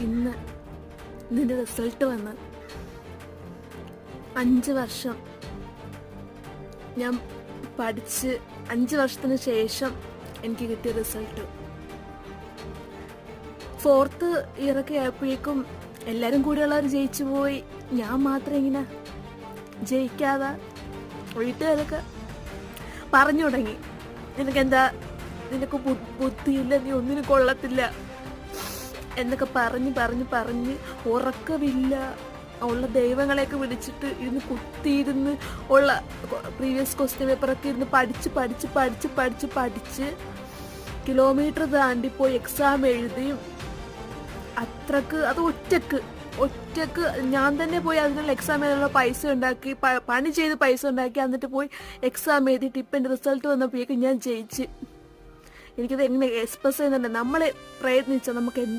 ഇന്ന് നിന്റെ റിസൾട്ട് വന്ന് 5 വർഷം ഞാൻ പഠിച്ച് 5 വർഷത്തിന് ശേഷം എനിക്ക് കിട്ടിയ റിസൾട്ട്. 4th ഇയറൊക്കെ ആയപ്പോഴേക്കും എല്ലാവരും കൂടെയുള്ളവർ ജയിച്ചു പോയി, ഞാൻ മാത്രം ഇങ്ങനെ ജയിക്കാതെ. വീട്ടുകാരൊക്കെ പറഞ്ഞു തുടങ്ങി, നിനക്ക് ബുദ്ധിയില്ല, നീ ഒന്നിനും കൊള്ളത്തില്ല എന്നൊക്കെ പറഞ്ഞ് ഉറക്കമില്ല. ഉള്ള ദൈവങ്ങളെയൊക്കെ വിളിച്ചിട്ട് ഇരുന്ന് കുത്തിയിരുന്ന് ഉള്ള പ്രീവിയസ് ക്വസ്റ്റ്യൻ പേപ്പറൊക്കെ ഇരുന്ന് പഠിച്ച് കിലോമീറ്റർ താണ്ടിപ്പോയി എക്സാം എഴുതി. അത്രക്ക് അത് ഒറ്റക്ക് ഞാൻ തന്നെ പോയി അതിനുള്ള എക്സാം എഴുതാനുള്ള പൈസ ഉണ്ടാക്കി, പണി ചെയ്ത് പൈസ ഉണ്ടാക്കി, എന്നിട്ട് പോയി എക്സാം എഴുതിയിട്ട് ഇപ്പം എൻ്റെ റിസൾട്ട് വന്നപ്പോഴേക്കും ഞാൻ ജയിച്ച്. എനിക്കത് എങ്ങനെ എക്സ്പ്രസ് ചെയ്യുന്നുണ്ട്. നമ്മളെ പ്രയത്നിച്ചാൽ നമുക്ക് എന്താ